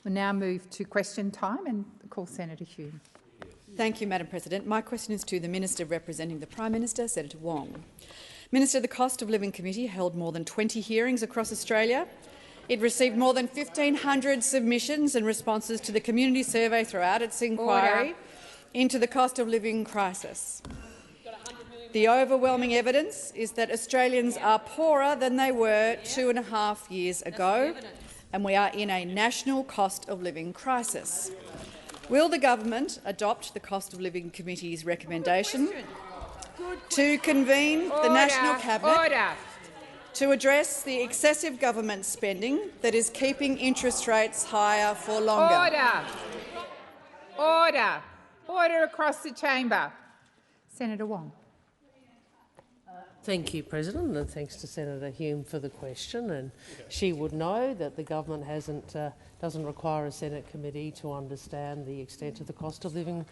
We'll now move to question time and call Senator Hume. Thank you, Madam President. My question is to the Minister representing the Prime Minister, Senator Wong. Minister, the Cost of Living Committee held more than 20 hearings across Australia. It received more than 1,500 submissions and responses to the community survey throughout its inquiry into the cost of living crisis. The overwhelming evidence is that Australians are poorer than they were 2.5 years ago, and we are in a national cost of living crisis. Will the government adopt the Cost of Living Committee's recommendation to convene the National Cabinet to address the excessive government spending that is keeping interest rates higher for longer? Order. Order across the chamber. Senator Wong. Thank you, President, and thanks to Senator Hume for the question. And she would know that the government doesn't require a Senate committee to understand the extent of the cost of living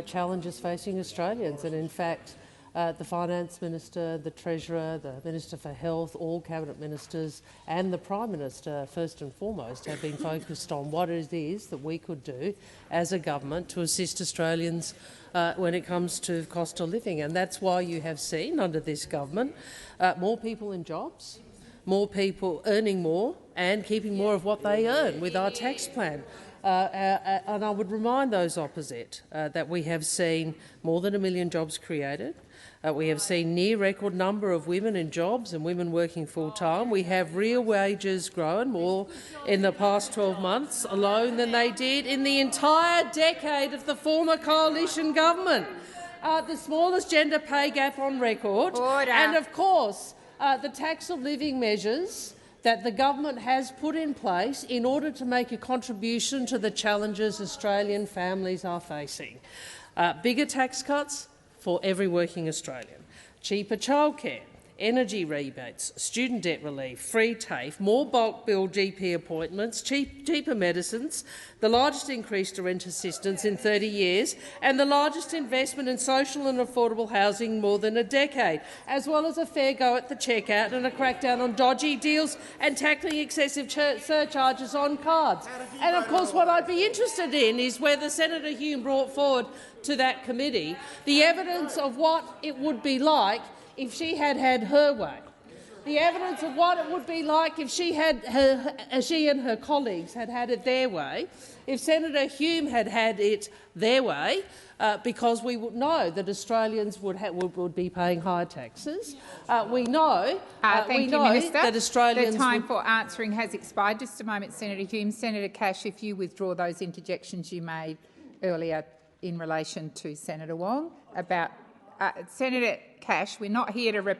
challenges facing Australians. And in fact, the Finance Minister, the Treasurer, the Minister for Health, all Cabinet Ministers and the Prime Minister, first and foremost, have been focused on what it is that we could do as a government to assist Australians when it comes to cost of living. And that's why you have seen, under this government, more people in jobs, more people earning more and keeping more of what they earn with our tax plan. And I would remind those opposite that we have seen more than 1 million jobs created. We have seen near record number of women in jobs and women working full-time. We have real wages grown more in the past 12 months alone than they did in the entire decade of the former coalition government. The smallest gender pay gap on record. Order. And, of course, the tax of living measures that the government has put in place in order to make a contribution to the challenges Australian families are facing. Bigger tax cuts for every working Australian, cheaper childcare, energy rebates, student debt relief, free TAFE, more bulk bill GP appointments, cheaper medicines, the largest increase to rent assistance in 30 years and the largest investment in social and affordable housing in more than a decade, as well as a fair go at the checkout and a crackdown on dodgy deals and tackling excessive surcharges on cards. And of course what I'd be interested in is whether Senator Hume brought forward to that committee the evidence of what it would be like if she had had her way, the evidence of what it would be like if she and her colleagues had had it their way, if Senator Hume had had it their way, because we would know that Australians would be paying higher taxes. We know, that Australians— The time for answering has expired. Just a moment, Senator Hume. Senator Cash, if you withdraw those interjections you made earlier in relation to Senator Wong about Senator Cash, we're not here to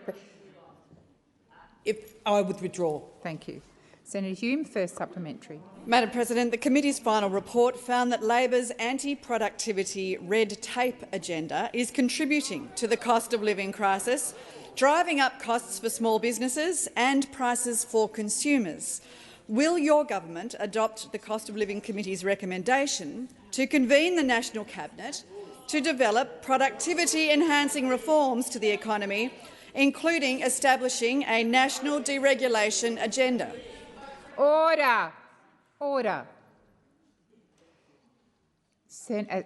If I would withdraw. Thank you. Senator Hume, first supplementary. Madam President, the committee's final report found that Labor's anti-productivity red tape agenda is contributing to the cost of living crisis, driving up costs for small businesses and prices for consumers. Will your government adopt the Cost of Living Committee's recommendation to convene the National Cabinet to develop productivity-enhancing reforms to the economy, including establishing a national deregulation agenda? Order. Order.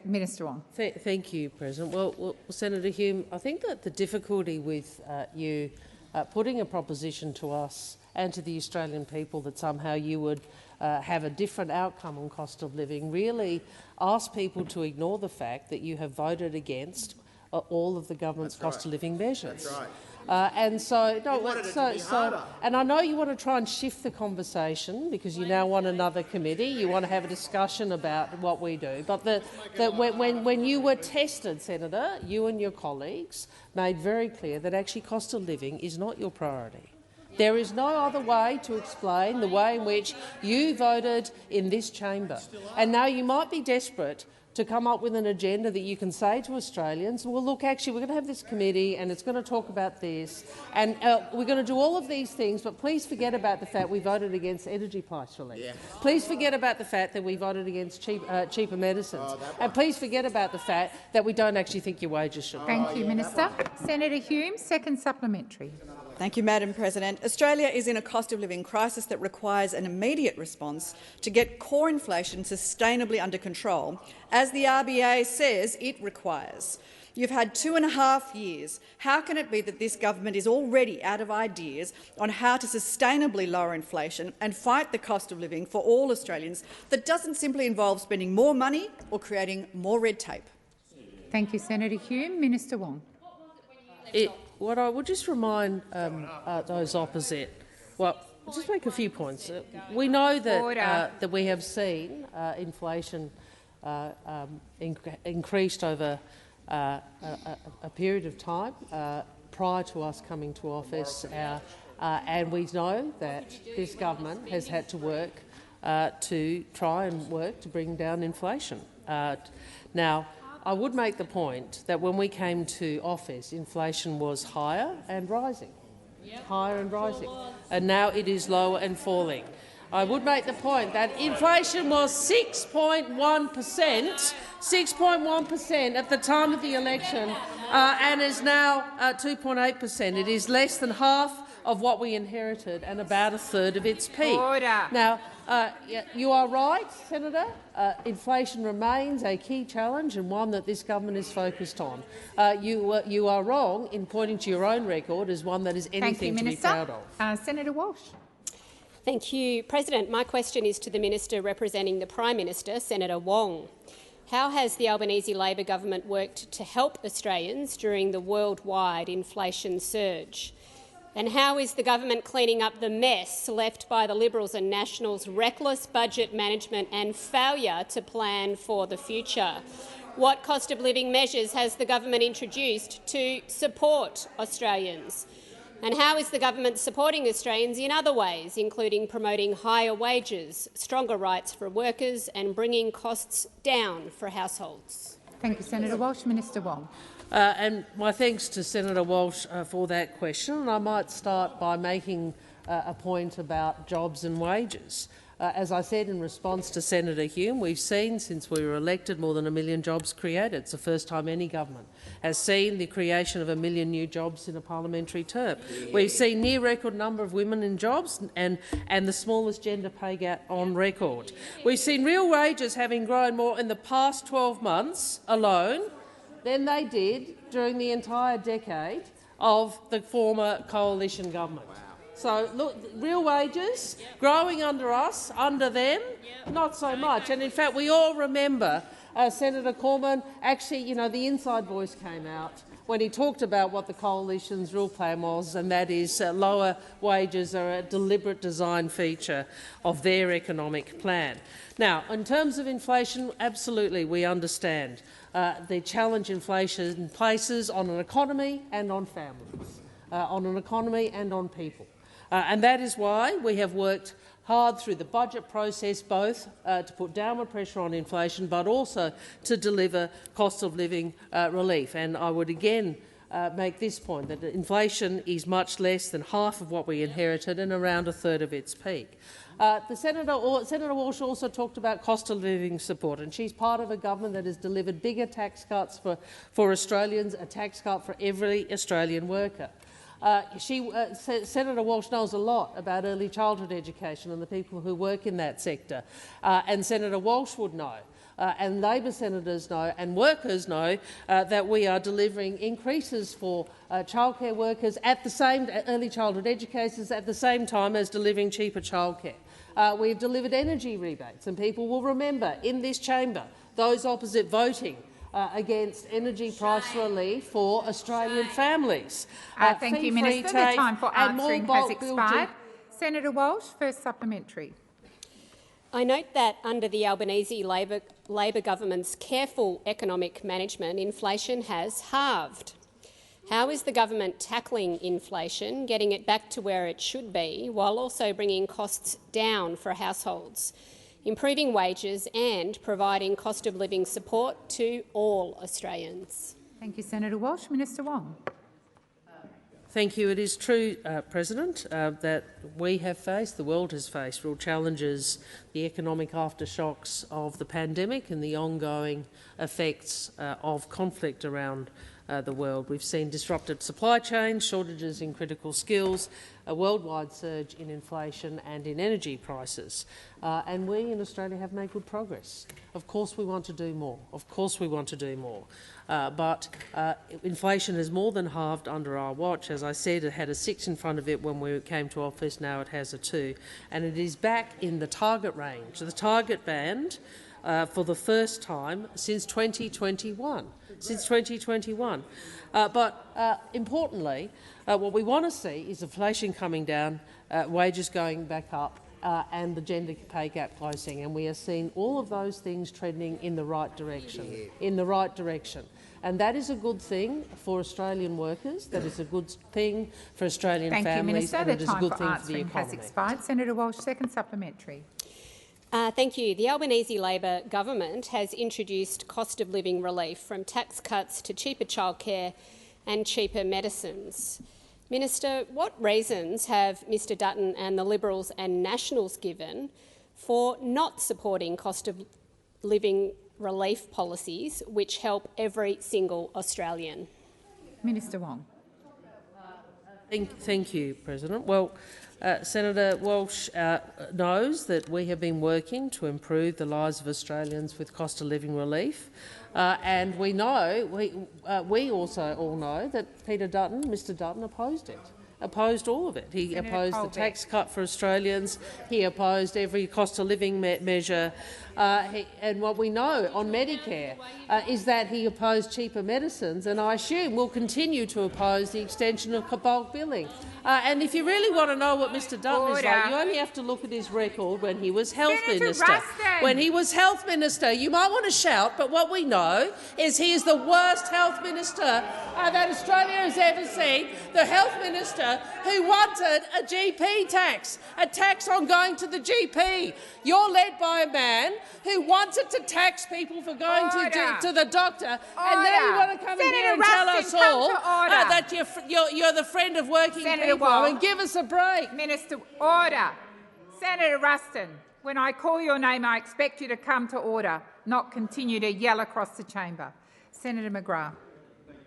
Minister Wong. Thank you, President. Well, Senator Hume, I think that the difficulty with you putting a proposition to us and to the Australian people that somehow you would have a different outcome on cost of living really ask people to ignore the fact that you have voted against all of the government's cost of living measures. That's right. And I know you want to try and shift the conversation because you now want another committee. You want to have a discussion about what we do. But when you were tested, Senator, you and your colleagues made very clear that actually cost of living is not your priority. There is no other way to explain the way in which you voted in this chamber. And now you might be desperate to come up with an agenda that you can say to Australians, well, look, actually, we're going to have this committee and it's going to talk about this, and we're going to do all of these things, but please forget about the fact we voted against energy price relief. Yeah. Please forget about the fact that we voted against cheaper medicines. And please forget about the fact that we don't actually think your wages should. Thank you, Minister. Senator Hume, second supplementary. Thank you, Madam President. Australia is in a cost of living crisis that requires an immediate response to get core inflation sustainably under control, as the RBA says it requires. You've had 2.5 years. How can it be that this government is already out of ideas on how to sustainably lower inflation and fight the cost of living for all Australians that doesn't simply involve spending more money or creating more red tape? Thank you, Senator Hume. Minister Wong. What I would just remind those opposite, well, I'll just make a few points. We know that that we have seen inflation increased over a period of time prior to us coming to office, and we know that this government has had to work to try and work to bring down inflation. Now, I would make the point that when we came to office, inflation was higher and rising, and now it is lower and falling. I would make the point that inflation was 6.1% at the time of the election, and is now 2.8%. It is less than half of what we inherited and about a third of its peak. Order. Now, you are right, Senator. Inflation remains a key challenge and one that this government is focused on. You are wrong in pointing to your own record as one that is anything to be proud of. Senator Walsh. Thank you, President. My question is to the Minister representing the Prime Minister, Senator Wong. How has the Albanese Labor government worked to help Australians during the worldwide inflation surge? And how is the government cleaning up the mess left by the Liberals and Nationals' reckless budget management and failure to plan for the future? What cost of living measures has the government introduced to support Australians? And how is the government supporting Australians in other ways, including promoting higher wages, stronger rights for workers and bringing costs down for households? Thank you, Senator Walsh. Minister Wong. And my thanks to Senator Walsh for that question. And I might start by making a point about jobs and wages. As I said in response to Senator Hume, we've seen since we were elected more than 1 million jobs created. It's the first time any government has seen the creation of 1 million new jobs in a parliamentary term. We've seen near record number of women in jobs and the smallest gender pay gap on record. We've seen real wages having grown more in the past 12 months alone than they did during the entire decade of the former coalition government. So, look, real wages growing under us, under them, not so much. And in fact, we all remember Senator Cormann, actually, you know, the inside voice came out when he talked about what the coalition's real plan was, and that is lower wages are a deliberate design feature of their economic plan. Now, in terms of inflation, absolutely, we understand the challenge inflation places on an economy and on families, on an economy and on people. And that is why we have worked hard through the budget process, both to put downward pressure on inflation but also to deliver cost of living relief. And I would again make this point, that inflation is much less than half of what we inherited and around a third of its peak. Senator Walsh also talked about cost of living support, and she's part of a government that has delivered bigger tax cuts for Australians, a tax cut for every Australian worker. Senator Walsh knows a lot about early childhood education and the people who work in that sector, and Senator Walsh would know, and Labor senators know, and workers know that we are delivering increases for childcare workers at the same early childhood educators at the same time as delivering cheaper childcare. We've delivered energy rebates, and people will remember in this chamber those opposite voting against energy price relief for Australian families. Thank you, Minister. The time for answering has expired. Senator Walsh, first supplementary. I note that under the Albanese Labor government's careful economic management, inflation has halved. How is the government tackling inflation, getting it back to where it should be, while also bringing costs down for households, improving wages and providing cost of living support to all Australians? Thank you, Senator Walsh. Minister Wong. Thank you. It is true, President, that we have faced, the world has faced, real challenges, the economic aftershocks of the pandemic and the ongoing effects of conflict around the world. We've seen disrupted supply chains, shortages in critical skills, a worldwide surge in inflation and in energy prices. And we in Australia have made good progress. Of course we want to do more. Of course we want to do more. But inflation has more than halved under our watch. As I said, it had a 6 in front of it when we came to office. Now it has a 2. And it is back in the target range, the target band, for the first time since 2021. But importantly, what we want to see is inflation coming down, wages going back up, and the gender pay gap closing. And we are seeing all of those things trending in the right direction. And that is a good thing for Australian workers. That is a good thing for Australian families. Thank you, Minister. And it is a good thing for the economy. Has expired. Senator Walsh, second supplementary. Thank you. The Albanese Labor government has introduced cost of living relief, from tax cuts to cheaper childcare and cheaper medicines. Minister, what reasons have Mr Dutton and the Liberals and Nationals given for not supporting cost of living relief policies which help every single Australian? Minister Wong. Thank you, President. Well, Senator Walsh knows that we have been working to improve the lives of Australians with cost of living relief, and we also all know that Mr Dutton opposed it. Opposed all of it. He opposed the tax cut for Australians. He opposed every cost of living measure. And what we know on Medicare is that he opposed cheaper medicines, and I assume will continue to oppose the extension of bulk billing. And if you really want to know what Mr Dutton is like, you only have to look at his record when he was health minister. When he was health minister, you might want to shout, but what we know is he is the worst health minister that Australia has ever seen. The health minister who wanted a GP tax, a tax on going to the GP. You're led by a man who wanted to tax people for going to the doctor, and now you want to come in here and tell us all that you're the friend of working people, and give us a break. Minister, order. Senator Ruston, when I call your name, I expect you to come to order, not continue to yell across the chamber. Senator McGrath.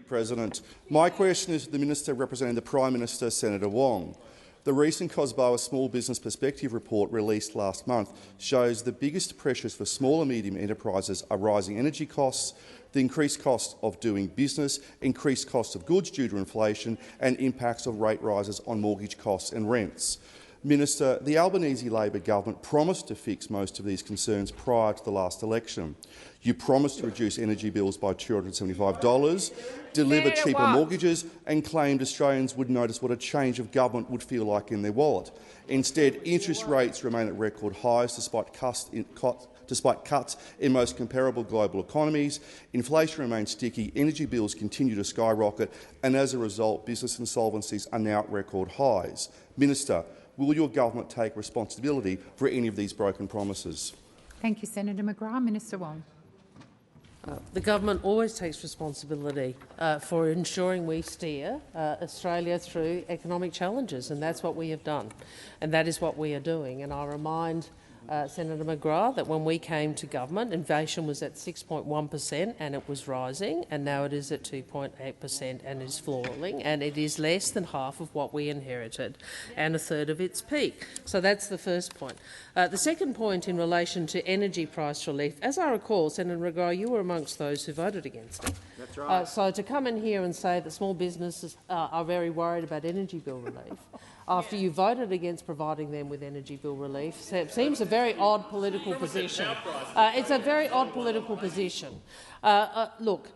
President. My question is to the Minister representing the Prime Minister, Senator Wong. The recent COSBOA Small Business Perspective report released last month shows the biggest pressures for small and medium enterprises are rising energy costs, the increased cost of doing business, increased cost of goods due to inflation, and impacts of rate rises on mortgage costs and rents. Minister, the Albanese Labor government promised to fix most of these concerns prior to the last election. You promised to reduce energy bills by $275, deliver cheaper mortgages, and claimed Australians would notice what a change of government would feel like in their wallet. Instead, interest rates remain at record highs despite cuts in most comparable global economies. Inflation remains sticky, energy bills continue to skyrocket, and as a result, business insolvencies are now at record highs. Minister, will your government take responsibility for any of these broken promises? Thank you, Senator McGrath. Minister Wong. The government always takes responsibility for ensuring we steer Australia through economic challenges, and that's what we have done, and that is what we are doing. And I remind Senator McGrath that when we came to government, inflation was at 6.1% and it was rising, and now it is at 2.8% and is falling, and it is less than half of what we inherited and a third of its peak. So that's the first point. The second point in relation to energy price relief, as I recall, Senator McGrath, you were amongst those who voted against it. That's right. So to come in here and say that small businesses are very worried about energy bill relief after you voted against providing them with energy bill relief seems a very odd political position. It's a very odd political position. Look,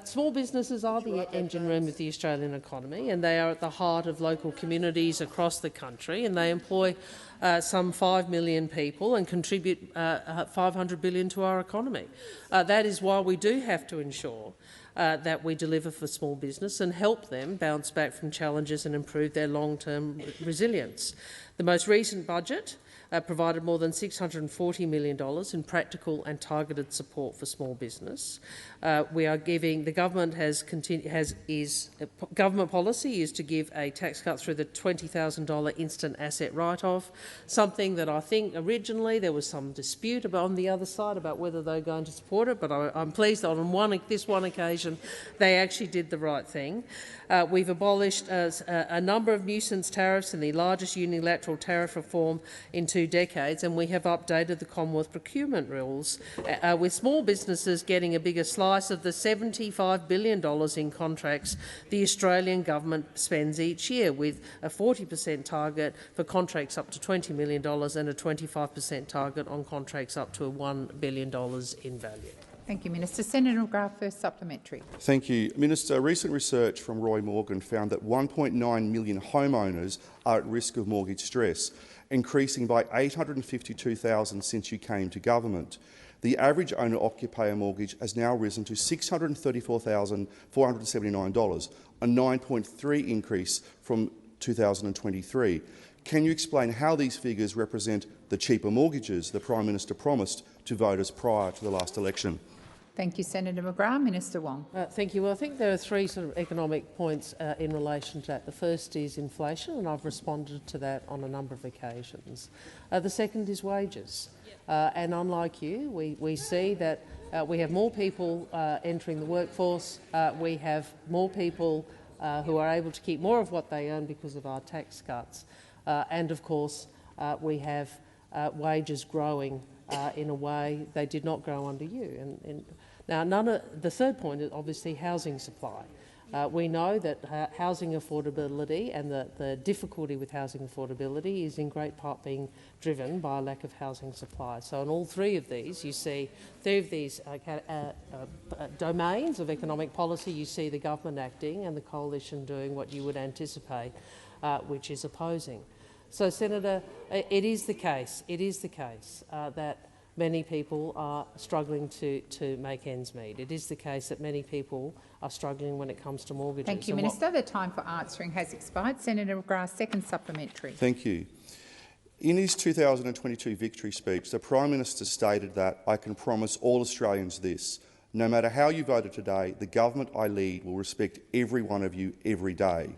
small businesses are the engine room of the Australian economy, and they are at the heart of local communities across the country, and they employ some 5 million people and contribute $500 billion to our economy. That is why we do have to ensure that we deliver for small business and help them bounce back from challenges and improve their long-term resilience. The most recent budget provided more than $640 million in practical and targeted support for small business. We are giving the government government policy is to give a tax cut through the $20,000 instant asset write-off, something that I think originally there was some dispute about on the other side about whether they were going to support it, but I'm pleased that on this one occasion they actually did the right thing. We've abolished a number of nuisance tariffs and the largest unilateral tariff reform in 2 decades, and we have updated the Commonwealth procurement rules, with small businesses getting a bigger slice of the $75 billion in contracts the Australian government spends each year, with a 40% target for contracts up to $20 million and a 25% target on contracts up to $1 billion in value. Thank you, Minister. Senator McGrath, first supplementary. Thank you. Minister, recent research from Roy Morgan found that 1.9 million homeowners are at risk of mortgage stress, increasing by 852,000 since you came to government. The average owner-occupier mortgage has now risen to $634,479, a 9.3% increase from 2023. Can you explain how these figures represent the cheaper mortgages the Prime Minister promised to voters prior to the last election? Thank you, Senator McGrath. Minister Wong. Thank you. Well, I think there are 3 sort of economic points in relation to that. The first is inflation, and I've responded to that on a number of occasions. The second is wages. And unlike you, we see that we have more people entering the workforce. We have more people who are able to keep more of what they earn because of our tax cuts. And, of course, we have wages growing in a way they did not grow under you. Now, the third point is obviously housing supply. We know that housing affordability and the difficulty with housing affordability is in great part being driven by a lack of housing supply. So in all 3 of these, you see 3 of these domains of economic policy, you see the government acting and the coalition doing what you would anticipate, which is opposing. So, Senator, it is the case that many people are struggling to make ends meet. It is the case that many people are struggling when it comes to mortgages. Thank you, Minister. The time for answering has expired. Senator McGrath, second supplementary. Thank you. In his 2022 victory speech, the Prime Minister stated that, "I can promise all Australians this. No matter how you voted today, the government I lead will respect every one of you every day."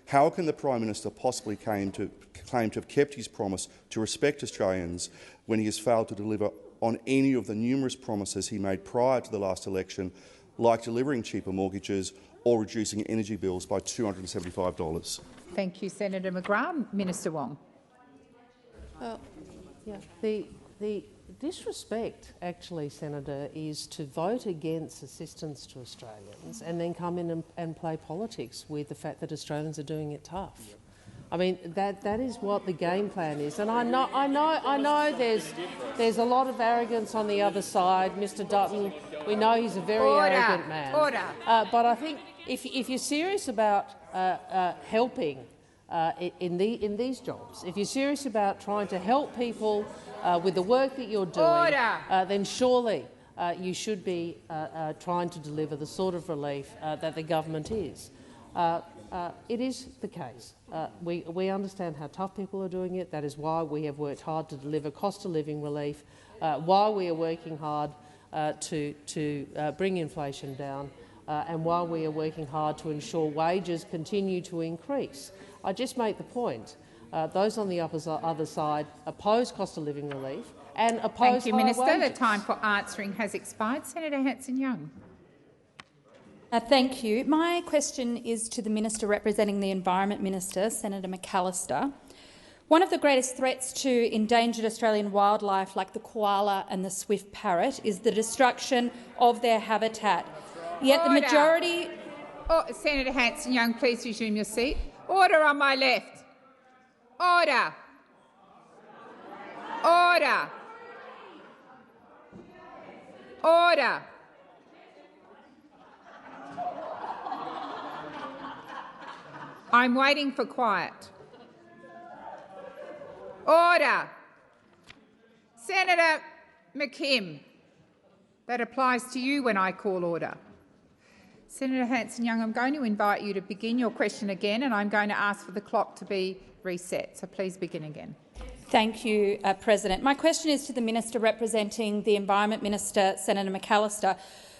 How can the Prime Minister possibly claim to have kept his promise to respect Australians when he has failed to deliver on any of the numerous promises he made prior to the last election, like delivering cheaper mortgages or reducing energy bills by $275? Thank you, Senator McGrath. Minister Wong. The disrespect, actually, Senator, is to vote against assistance to Australians and then come in and play politics with the fact that Australians are doing it tough. I mean, that is what the game plan is, and I know there's a lot of arrogance on the other side. Mr. Dutton, we know he's a very arrogant man. But I think if you're serious about helping in these jobs, if you're serious about trying to help people with the work that you're doing, then surely you should be trying to deliver the sort of relief that the government is. It is the case. We understand how tough people are doing it. That is why we have worked hard to deliver cost-of-living relief, while we are working hard to bring inflation down, and while we are working hard to ensure wages continue to increase. I just make the point, those on the other side oppose cost-of-living relief and oppose Thank you, Minister. wages. The time for answering has expired. Senator Hanson-Young. Thank you. My question is to the Minister representing the Environment Minister, Senator McAllister. One of the greatest threats to endangered Australian wildlife like the koala and the swift parrot is the destruction of their habitat. Yet the majority— Senator Hanson-Young, please resume your seat. Order on my left. Order. Order. Order. I'm waiting for quiet. Order. Senator McKim, that applies to you when I call order. Senator Hanson-Young, I'm going to invite you to begin your question again, and I'm going to ask for the clock to be reset. So please begin again. Thank you, President. My question is to the Minister representing the Environment Minister, Senator McAllister.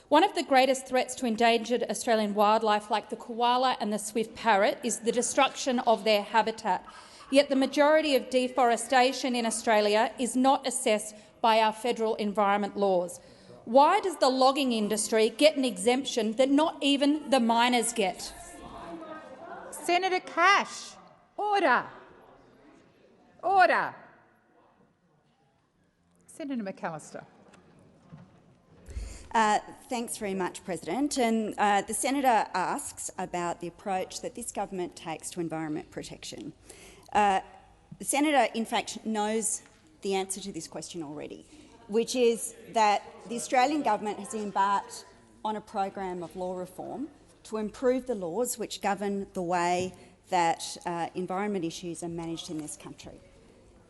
One of the greatest threats to endangered Australian wildlife, like the koala and the swift parrot, is the destruction of their habitat. Yet the majority of deforestation in Australia is not assessed by our federal environment laws. Why does the logging industry get an exemption that not even the miners get? Senator Cash, order. Order. Senator McAllister. Thanks very much, President. And the senator asks about the approach that this government takes to environment protection. The senator, in fact, knows the answer to this question already, which is that the Australian government has embarked on a program of law reform to improve the laws which govern the way that environment issues are managed in this country.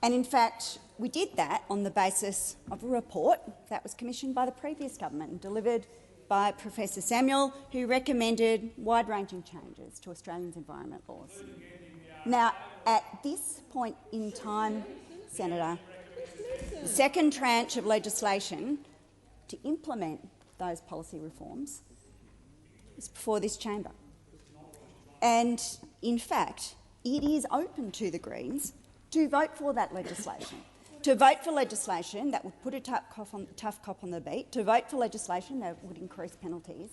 And in fact, we did that on the basis of a report that was commissioned by the previous government and delivered by Professor Samuel, who recommended wide-ranging changes to Australia's environment laws. Now, at this point in time, Senator, the second tranche of legislation to implement those policy reforms is before this chamber. And in fact, it is open to the Greens to vote for that legislation, to vote for legislation that would put a tough cop on the beat, to vote for legislation that would increase penalties.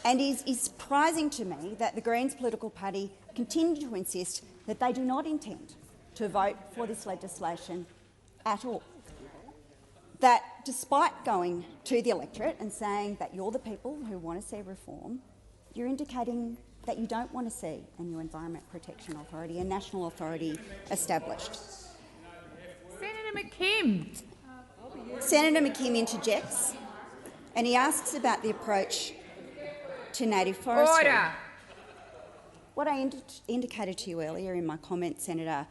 And it is surprising to me that the Greens political party continue to insist that they do not intend to vote for this legislation at all. That despite going to the electorate and saying that you're the people who want to see reform, you're indicating that you don't want to see a new Environment Protection Authority, a national authority established. Senator McKim. Senator McKim interjects and he asks about the approach to native forestry. Order. What I indicated to you earlier in my comment, Senator,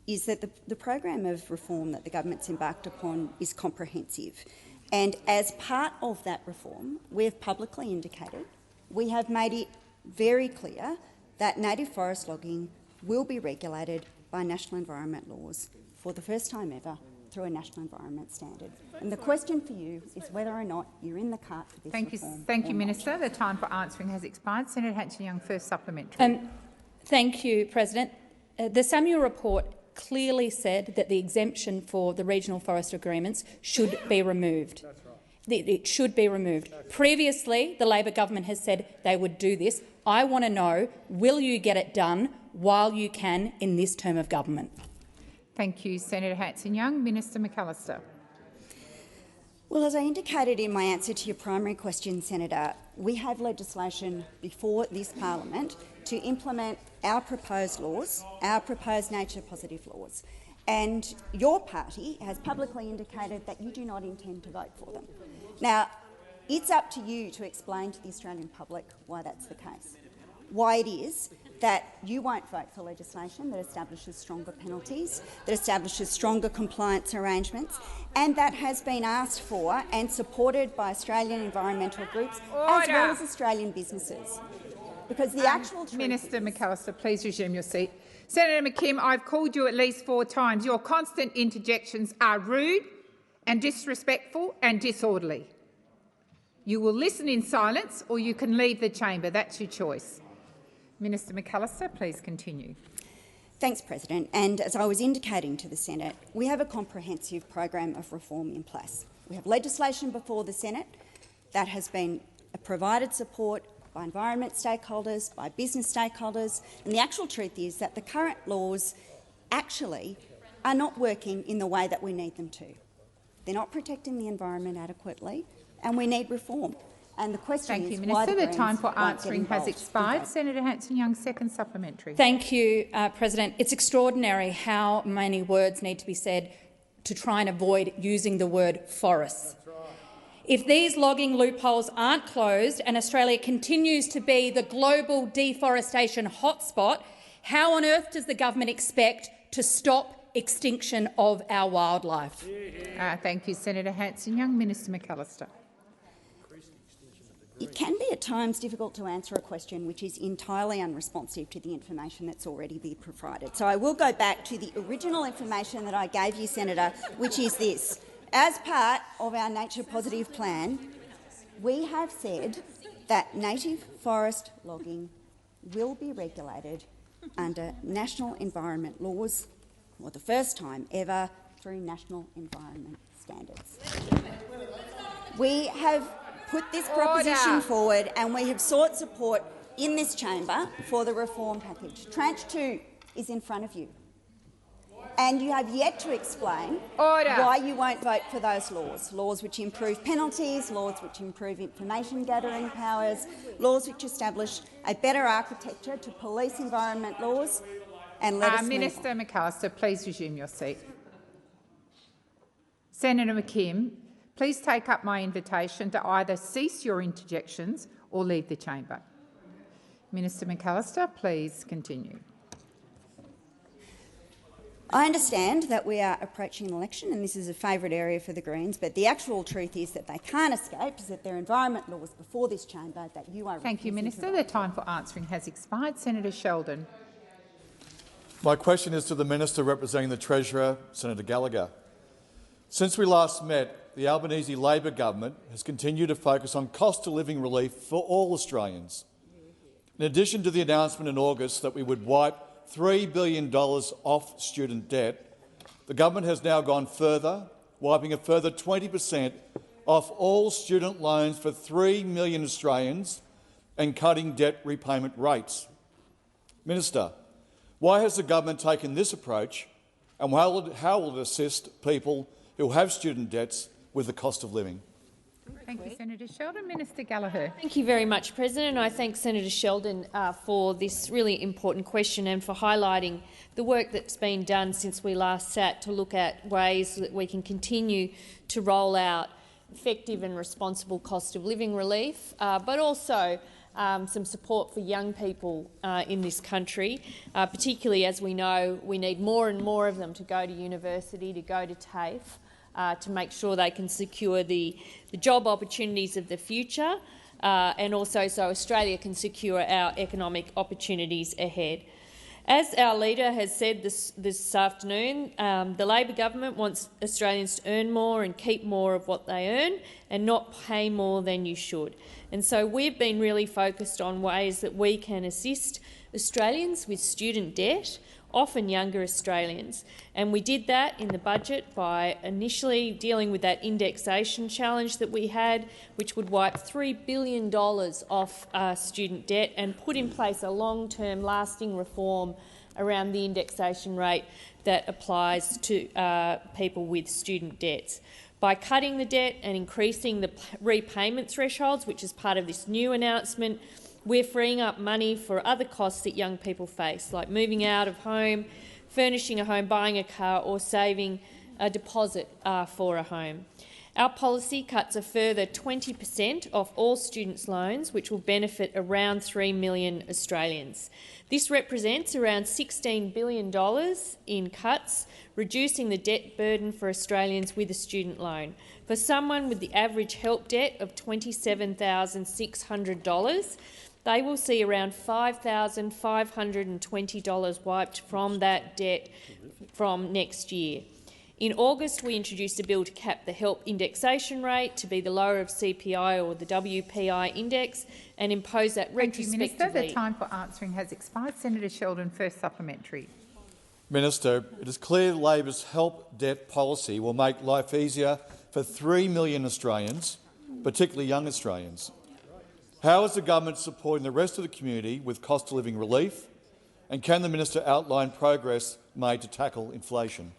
is that the program of reform that the government's embarked upon is comprehensive. And as part of that reform, we have publicly indicated, we have made it very clear that native forest logging will be regulated by national environment laws for the first time ever through a national environment standard. And the question for you is whether or not you're in the cart for this reform. Thank you, Minister. The time for answering has expired. Senator Hanson-Young, first supplementary. Thank you, President. The Samuel report clearly said that the exemption for the regional forest agreements should be removed. It should be removed. Previously, the Labor government has said they would do this. I want to know, will you get it done while you can in this term of government? Thank you, Senator Hanson-Young. Minister McAllister. Well, as I indicated in my answer to your primary question, Senator, we have legislation before this parliament to implement our proposed laws, our proposed nature-positive laws. And your party has publicly indicated that you do not intend to vote for them. Now, it's up to you to explain to the Australian public why that's the case, why it is that you won't vote for legislation that establishes stronger penalties, that establishes stronger compliance arrangements, and that has been asked for and supported by Australian environmental groups as well as Australian businesses. Because the actual truth Minister McAllister, please resume your seat. Senator McKim, I've called you at least 4 times. Your constant interjections are rude and disrespectful and disorderly. You will listen in silence or you can leave the chamber. That's your choice. Minister McAllister, please continue. Thanks, President. And as I was indicating to the Senate, we have a comprehensive program of reform in place. We have legislation before the Senate that has been provided support by environment stakeholders, by business stakeholders, and the actual truth is that the current laws actually are not working in the way that we need them to. They're not protecting the environment adequately, and we need reform. And the question is why the Greens the time for won't answering get has involved. expired. Senator Hanson-Young, second supplementary. Thank you, President. It's extraordinary how many words need to be said to try and avoid using the word forests. If these logging loopholes aren't closed and Australia continues to be the global deforestation hotspot, how on earth does the government expect to stop extinction of our wildlife? Thank you, Senator Hanson-Young. Minister McAllister. It can be at times difficult to answer a question which is entirely unresponsive to the information that's already been provided. So I will go back to the original information that I gave you, Senator, which is this. As part of our Nature Positive plan, we have said that native forest logging will be regulated under national environment laws for the first time ever through national environment standards. We have put this proposition forward and we have sought support in this chamber for the reform package. Tranche 2 is in front of you. And you have yet to explain why you won't vote for those laws which improve penalties, laws which improve information gathering powers, laws which establish a better architecture to police environment laws, and let us Minister McAllister, please resume your seat. Senator McKim, please take up my invitation to either cease your interjections or leave the chamber. Minister McAllister, please continue. I understand that we are approaching an election and this is a favourite area for the Greens, but the actual truth is that they can't escape, is that there are environment laws before this chamber that you are— Thank you, Minister. The time for answering has expired. Senator Sheldon. My question is to the Minister representing the Treasurer, Senator Gallagher. Since we last met, the Albanese Labor government has continued to focus on cost-of-living relief for all Australians. In addition to the announcement in August that we would wipe $3 billion off student debt, the government has now gone further, wiping a further 20% off all student loans for 3 million Australians and cutting debt repayment rates. Minister, why has the government taken this approach, and how will it assist people who have student debts with the cost of living? Thank you, Senator Sheldon. Minister Gallagher. Thank you very much, President. I thank Senator Sheldon for this really important question and for highlighting the work that's been done since we last sat to look at ways that we can continue to roll out effective and responsible cost of living relief, but also some support for young people in this country, particularly as we know we need more and more of them to go to university, to go to TAFE, to make sure they can secure the job opportunities of the future, and also so Australia can secure our economic opportunities ahead. As our leader has said this afternoon, the Labor government wants Australians to earn more and keep more of what they earn and not pay more than you should. And so we've been really focused on ways that we can assist Australians with student debt, often younger Australians. And we did that in the budget by initially dealing with that indexation challenge that we had, which would wipe $3 billion off student debt and put in place a long-term lasting reform around the indexation rate that applies to people with student debts. By cutting the debt and increasing the repayment thresholds, which is part of this new announcement, we're freeing up money for other costs that young people face, like moving out of home, furnishing a home, buying a car or saving a deposit for a home. Our policy cuts a further 20% off all students' loans, which will benefit around 3 million Australians. This represents around $16 billion in cuts, reducing the debt burden for Australians with a student loan. For someone with the average help debt of $27,600, they will see around $5,520 wiped from that debt from next year. In August, we introduced a bill to cap the help indexation rate to be the lower of CPI or the WPI index and impose that retrospectively. Thank you, Minister. The time for answering has expired. Senator Sheldon, first supplementary. Minister, it is clear Labor's help debt policy will make life easier for 3 million Australians, particularly young Australians. How is the government supporting the rest of the community with cost of living relief, and can the minister outline progress made to tackle inflation?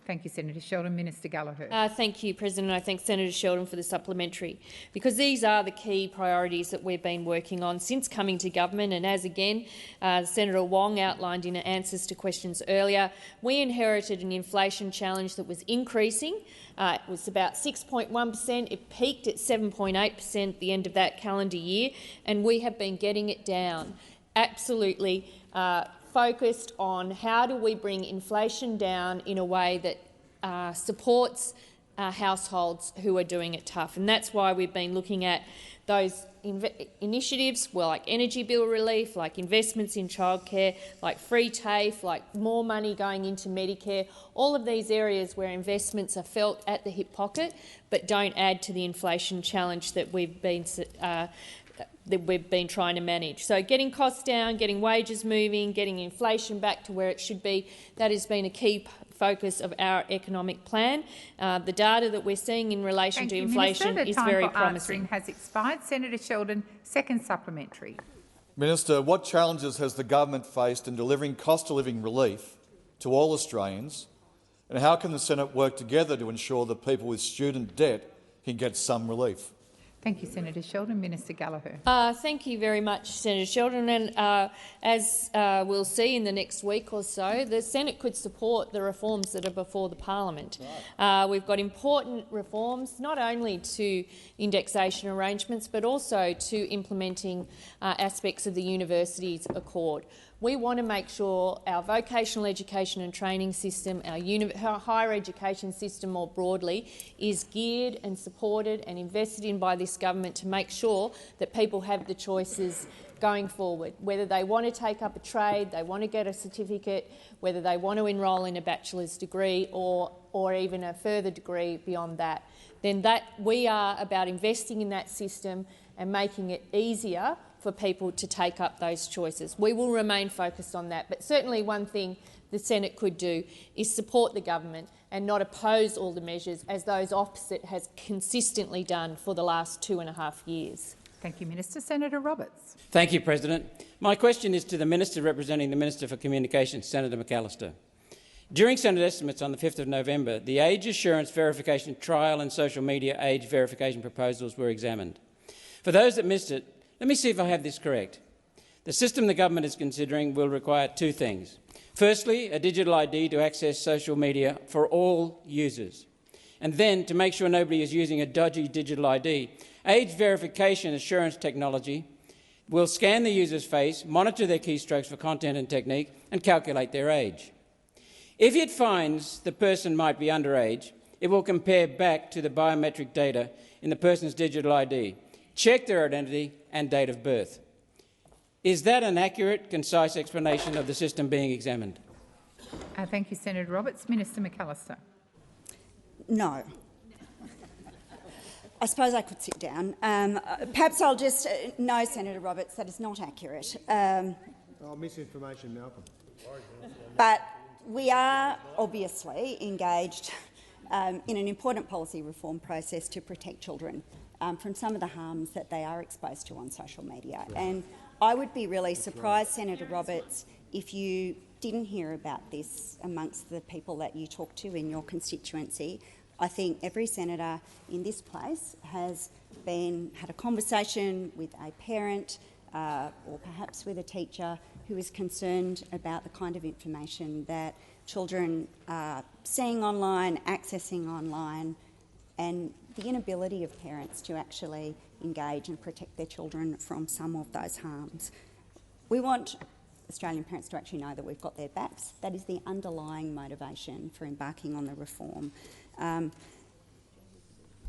Thank you, Senator Sheldon. Minister Gallagher. Thank you, President. I thank Senator Sheldon for the supplementary, because these are the key priorities that we've been working on since coming to government. And as again Senator Wong outlined in answers to questions earlier, we inherited an inflation challenge that was increasing. It was about 6.1%. It peaked at 7.8% at the end of that calendar year, and we have been getting it down. Absolutely focused on how do we bring inflation down in a way that supports households who are doing it tough. And that's why we've been looking at those initiatives like energy bill relief, like investments in childcare, like free TAFE, like more money going into Medicare, all of these areas where investments are felt at the hip pocket but don't add to the inflation challenge that we've been trying to manage. So getting costs down, getting wages moving, getting inflation back to where it should be, that has been a key focus of our economic plan. The data that we're seeing in relation to inflation is very promising. The time for answering has expired. Senator Sheldon, second supplementary. Minister, what challenges has the government faced in delivering cost-of-living relief to all Australians, and how can the Senate work together to ensure that people with student debt can get some relief? Thank you, Senator Sheldon. Minister Gallagher. Thank you very much, Senator Sheldon. And as we'll see in the next week or so, the Senate could support the reforms that are before the parliament. We've got important reforms, not only to indexation arrangements, but also to implementing aspects of the universities accord. We want to make sure our vocational education and training system, our higher education system more broadly, is geared and supported and invested in by this government to make sure that people have the choices going forward, whether they want to take up a trade, they want to get a certificate, whether they want to enrol in a bachelor's degree or even a further degree beyond that. Then we are about investing in that system and making it easier for people to take up those choices. We will remain focused on that, but certainly one thing the Senate could do is support the government and not oppose all the measures as those opposite has consistently done for the last 2.5 years. Thank you, Minister. Senator Roberts. Thank you, President. My question is to the Minister representing the Minister for Communications, Senator McAllister. During Senate estimates on the 5th of November, the age assurance verification trial and social media age verification proposals were examined. For those that missed it, let me see if I have this correct. The system the government is considering will require two things. Firstly, a digital ID to access social media for all users. And then, to make sure nobody is using a dodgy digital ID, age verification assurance technology will scan the user's face, monitor their keystrokes for content and technique, and calculate their age. If it finds the person might be underage, it will compare back to the biometric data in the person's digital ID, check their identity and date of birth. Is that an accurate, concise explanation of the system being examined? Thank you, Senator Roberts. Minister McAllister. No. I suppose I could sit down. Perhaps I'll just... no, Senator Roberts, that is not accurate. Misinformation, Malcolm. But we are obviously engaged in an important policy reform process to protect children from some of the harms that they are exposed to on social media. And I would be really surprised, Senator Roberts, if you didn't hear about this amongst the people that you talk to in your constituency. I think every senator in this place has had a conversation with a parent or perhaps with a teacher who is concerned about the kind of information that children are seeing online, accessing online, and the inability of parents to actually engage and protect their children from some of those harms. We want Australian parents to actually know that we've got their backs. That is the underlying motivation for embarking on the reform.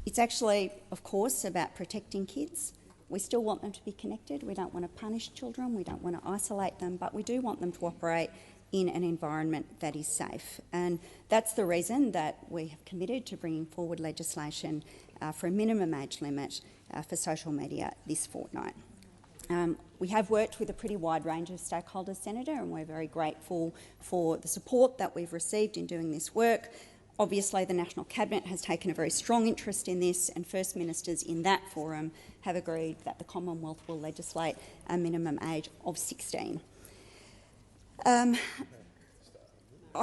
It's actually, of course, about protecting kids. We still want them to be connected. We don't want to punish children. We don't want to isolate them, but we do want them to operate in an environment that is safe. And that's the reason that we have committed to bringing forward legislation for a minimum age limit for social media this fortnight. We have worked with a pretty wide range of stakeholders, Senator, and we're very grateful for the support that we've received in doing this work. Obviously, the National Cabinet has taken a very strong interest in this, and First Ministers in that forum have agreed that the Commonwealth will legislate a minimum age of 16. I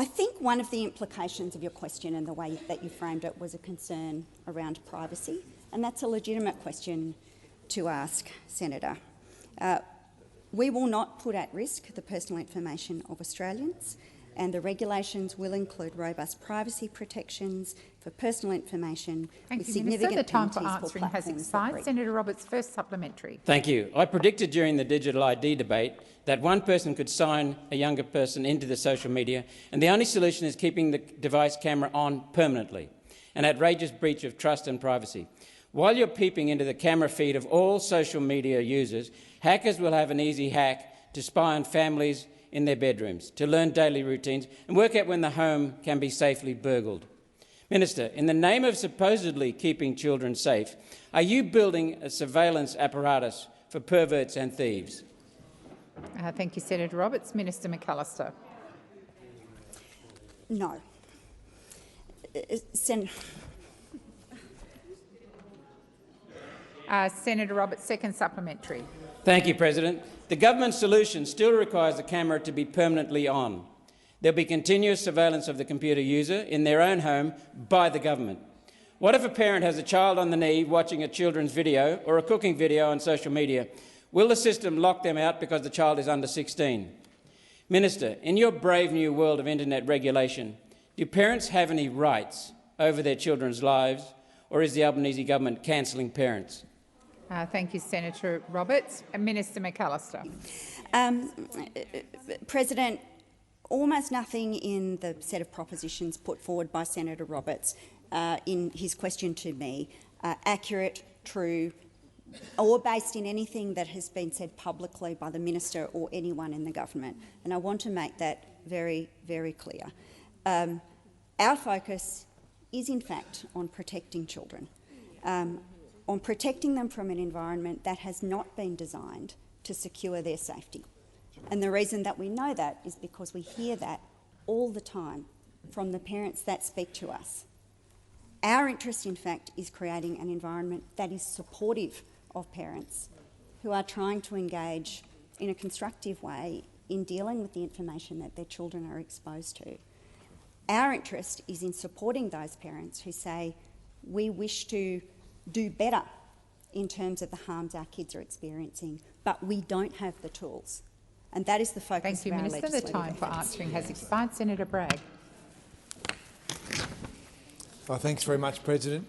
think one of the implications of your question and the way that you framed it was a concern around privacy, and that's a legitimate question to ask, Senator. We will not put at risk the personal information of Australians, and the regulations will include robust privacy protections for personal information with significant penalties for platforms. The time for answering has expired. Senator Roberts, first supplementary. Thank you. I predicted during the digital ID debate that one person could sign a younger person into the social media, and the only solution is keeping the device camera on permanently. an outrageous breach of trust and privacy. While you're peeping into the camera feed of all social media users, hackers will have an easy hack to spy on families in their bedrooms, to learn daily routines and work out when the home can be safely burgled. Minister, in the name of supposedly keeping children safe, are you building a surveillance apparatus for perverts and thieves? Thank you, Senator Roberts. Minister McAllister. No. Senator Roberts, second supplementary. Thank you, President. The government's solution still requires the camera to be permanently on. There will be continuous surveillance of the computer user in their own home by the government. What if a parent has a child on the knee watching a children's video or a cooking video on social media? Will the system lock them out because the child is under 16? Minister, in your brave new world of internet regulation, do parents have any rights over their children's lives, or is the Albanese government cancelling parents? Thank you, Senator Roberts. Minister McAllister. President, almost nothing in the set of propositions put forward by Senator Roberts in his question to me accurate, true, or based in anything that has been said publicly by the minister or anyone in the government. And I want to make that very, very clear. Our focus is, in fact, on protecting children, on protecting them from an environment that has not been designed to secure their safety. And the reason that we know that is because we hear that all the time from the parents that speak to us. Our interest, in fact, is creating an environment that is supportive of parents who are trying to engage in a constructive way in dealing with the information that their children are exposed to. Our interest is in supporting those parents who say, we wish to do better in terms of the harms our kids are experiencing, but we don't have the tools. And that is the focus Thank you, of our Minister. The legislative time for efforts. answering has expired. Senator Bragg. Thanks very much, President.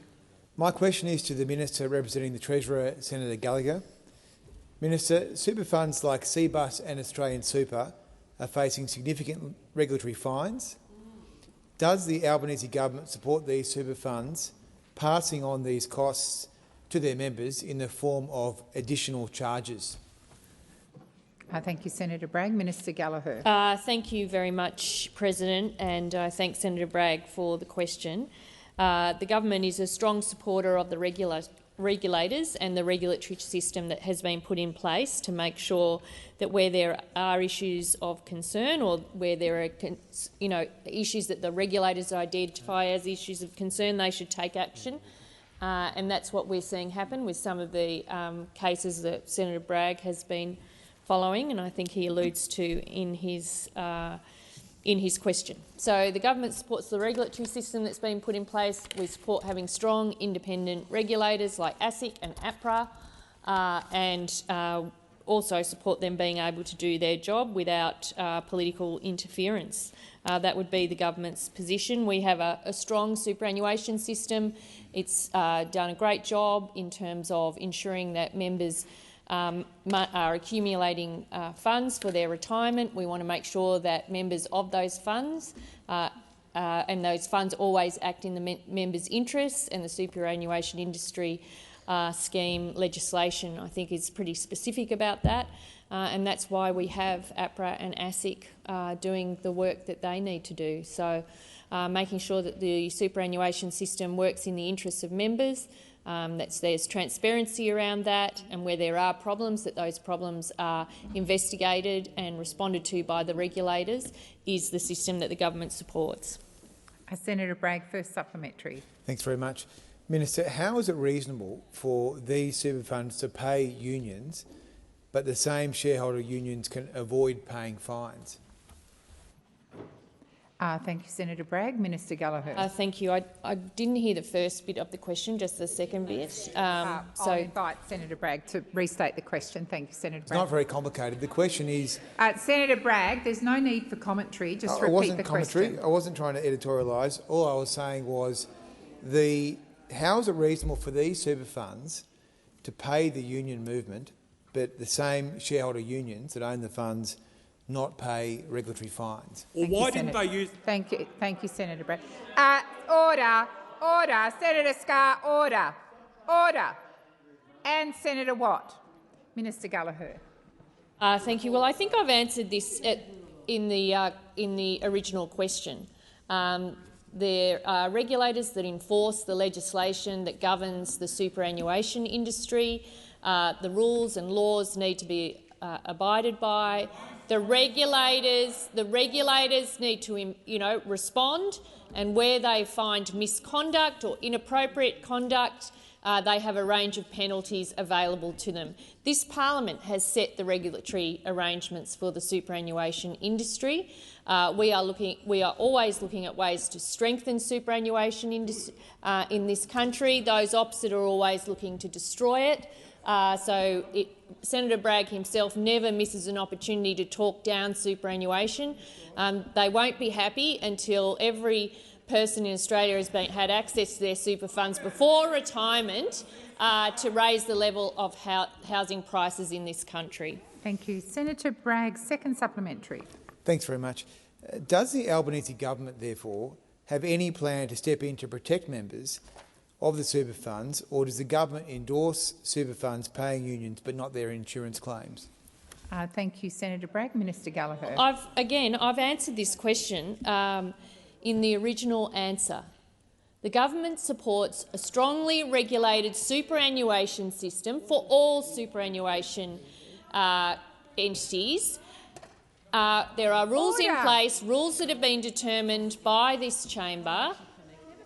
My question is to the Minister representing the Treasurer, Senator Gallagher. Minister, super funds like CBUS and Australian Super are facing significant regulatory fines. Does the Albanese government support these super funds passing on these costs to their members in the form of additional charges? Thank you, Senator Bragg. Minister Gallagher. Thank you very much, President, and I thank Senator Bragg for the question. The government is a strong supporter of the regulators and the regulatory system that has been put in place to make sure that where there are issues of concern or where there are issues that the regulators identify as issues of concern, they should take action. And that's what we're seeing happen with some of the cases that Senator Bragg has been following, and I think he alludes to in his question. So the government supports the regulatory system that's been put in place. We support having strong independent regulators like ASIC and APRA, and also support them being able to do their job without political interference. That would be the government's position. We have a strong superannuation system. It's done a great job in terms of ensuring that members are accumulating funds for their retirement. We want to make sure that members of those funds and those funds always act in the members' interests, and the superannuation industry scheme legislation, I think, is pretty specific about that, and that's why we have APRA and ASIC doing the work that they need to do. So making sure that the superannuation system works in the interests of members, there's transparency around that, and where there are problems, that those problems are investigated and responded to by the regulators, is the system that the government supports. Senator Bragg, first supplementary. Thanks very much. Minister, how is it reasonable for these super funds to pay unions, but the same shareholder unions can avoid paying fines? Thank you, Senator Bragg. Minister Gallagher. Thank you. I didn't hear the first bit of the question, just the second bit. I'll invite Senator Bragg to restate the question. Thank you, Senator Bragg. It's not very complicated. The question is... Senator Bragg, there's no need for commentary. Just repeat the question. I wasn't trying to editorialise. All I was saying was how is it reasonable for these super funds to pay the union movement, but the same shareholder unions that own the funds not pay regulatory fines? Thank you, Senator Bragg. Order. Order. Senator Scarr, order. Order. And Senator Watt. Minister Gallagher. Thank you. Well, I think I've answered this in the original question. There are regulators that enforce the legislation that governs the superannuation industry. The rules and laws need to be abided by. The regulators need to, respond, and where they find misconduct or inappropriate conduct, they have a range of penalties available to them. This parliament has set the regulatory arrangements for the superannuation industry. We are always looking at ways to strengthen superannuation in this country. Those opposite are always looking to destroy it. Senator Bragg himself never misses an opportunity to talk down superannuation. They won't be happy until every person in Australia has had access to their super funds before retirement to raise the level of housing prices in this country. Thank you. Senator Bragg, second supplementary. Thanks very much. Does the Albanese government, therefore, have any plan to step in to protect members of the super funds, or does the government endorse super funds paying unions but not their insurance claims? Thank you, Senator Bragg. Minister Gallagher. I've answered this question in the original answer. The government supports a strongly regulated superannuation system for all superannuation entities. There are rules in place, rules that have been determined by this chamber,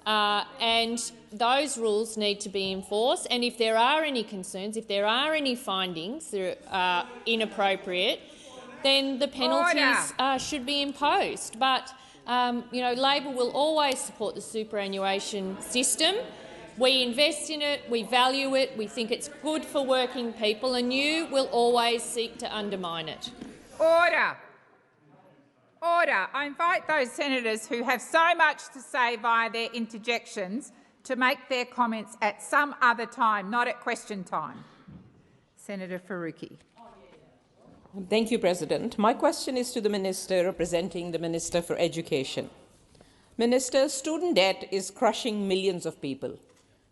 and those rules need to be enforced. And if there are any concerns, if there are any findings that are inappropriate, then the penalties should be imposed. But Labor will always support the superannuation system. We invest in it, we value it, we think it's good for working people, and you will always seek to undermine it. Order. Order. I invite those senators who have so much to say via their interjections to make their comments at some other time, not at question time. Senator Faruqi. Thank you, President. My question is to the Minister representing the Minister for Education. Minister, student debt is crushing millions of people,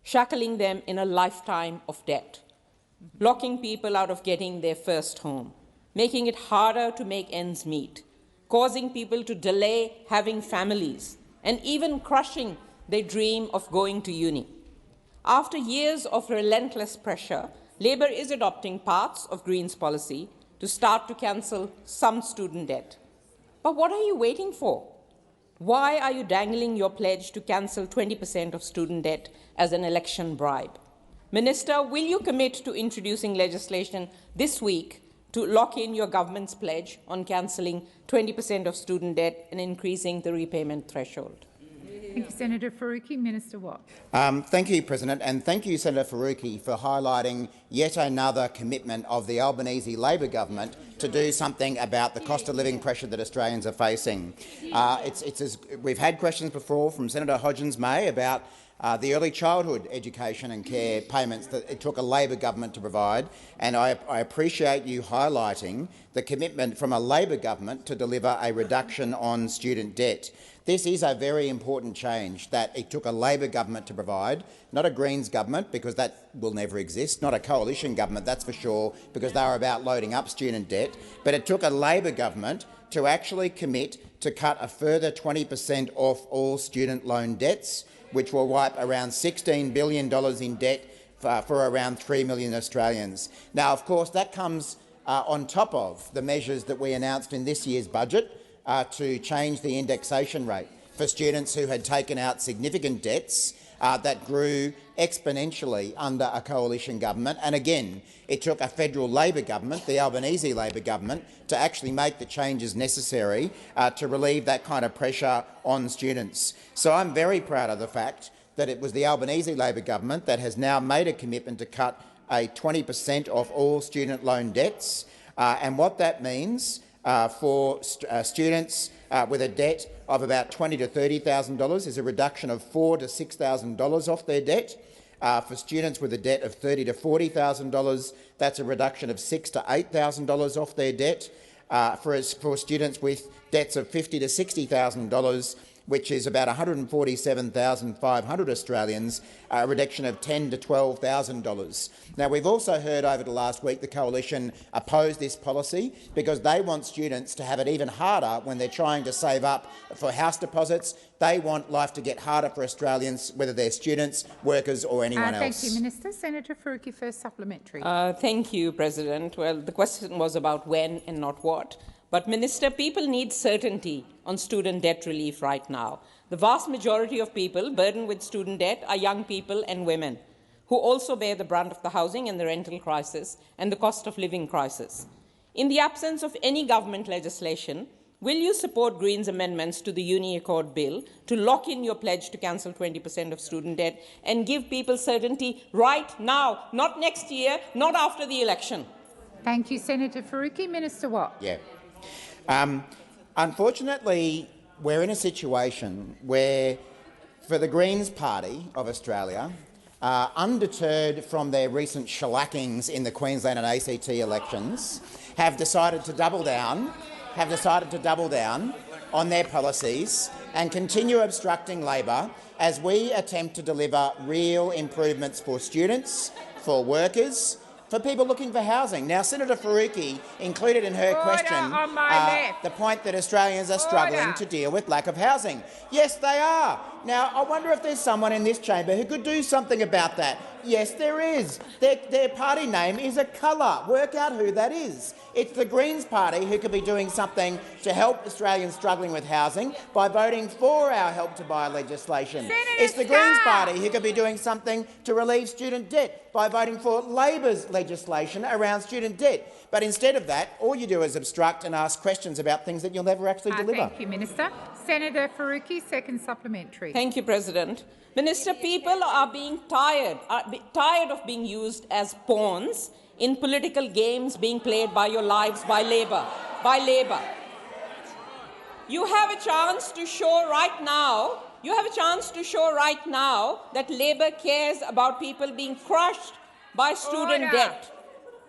shackling them in a lifetime of debt, locking people out of getting their first home, making it harder to make ends meet, causing people to delay having families, and even crushing their dream of going to uni. After years of relentless pressure, Labor is adopting parts of Green's policy to start to cancel some student debt. But what are you waiting for? Why are you dangling your pledge to cancel 20% of student debt as an election bribe? Minister, will you commit to introducing legislation this week to lock in your government's pledge on cancelling 20% of student debt and increasing the repayment threshold? Thank you, Senator Faruqi. Minister Watt. Thank you, President, and thank you, Senator Faruqi, for highlighting yet another commitment of the Albanese Labor government to do something about the cost of living pressure that Australians are facing. We've had questions before from Senator Hodgins-May about the early childhood education and care payments that it took a Labor government to provide, and I appreciate you highlighting the commitment from a Labor government to deliver a reduction on student debt. This is a very important change that it took a Labor government to provide, not a Greens government, because that will never exist, not a coalition government, that's for sure, because they were about loading up student debt, but it took a Labor government to actually commit to cut a further 20% off all student loan debts, which will wipe around $16 billion in debt for around 3 million Australians. Now, of course, that comes on top of the measures that we announced in this year's budget to change the indexation rate for students who had taken out significant debts that grew exponentially under a coalition government. And again, it took a federal Labor government, the Albanese Labor government, to actually make the changes necessary to relieve that kind of pressure on students. So I'm very proud of the fact that it was the Albanese Labor government that has now made a commitment to cut a 20% off all student loan debts. And what that means for students with a debt of about $20,000 to $30,000 is a reduction of $4,000 to $6,000 off their debt. For students with a debt of $30,000 to $40,000, that's a reduction of $6,000 to $8,000 off their debt. For students with debts of $50,000 to $60,000, which is about 147,500 Australians, a reduction of $10,000 to $12,000. Now, we've also heard over the last week the Coalition oppose this policy because they want students to have it even harder when they're trying to save up for house deposits. They want life to get harder for Australians, whether they're students, workers or anyone else. Thank you, Minister. Senator Faruqi, first supplementary. Thank you, President. Well, the question was about when and not what. But, Minister, people need certainty on student debt relief right now. The vast majority of people burdened with student debt are young people and women, who also bear the brunt of the housing and the rental crisis and the cost of living crisis. In the absence of any government legislation, will you support Greens' amendments to the Uni Accord Bill to lock in your pledge to cancel 20% of student debt and give people certainty right now, not next year, not after the election? Thank you, Senator Faruqi. Minister Watt. Yeah. Unfortunately, we're in a situation where, for the Greens Party of Australia, undeterred from their recent shellackings in the Queensland and ACT elections, have decided to double down on their policies and continue obstructing Labor as we attempt to deliver real improvements for students, for workers, for people looking for housing. Now, Senator Faruqi included in her question the point that Australians are struggling to deal with lack of housing. Yes, they are. Now, I wonder if there's someone in this chamber who could do something about that. Yes, there is. Their party name is a colour. Work out who that is. It's the Greens Party who could be doing something to help Australians struggling with housing by voting for our Help to Buy legislation. It's the Greens Party who could be doing something to relieve student debt by voting for Labor's legislation around student debt. But instead of that, all you do is obstruct and ask questions about things that you'll never actually deliver. Thank you, Minister. Senator Faruqi, second supplementary. Thank you, President. Minister, people are being tired of being used as pawns in political games being played by your lives by Labor. You have a chance to show right now. That Labor cares about people being crushed by student debt.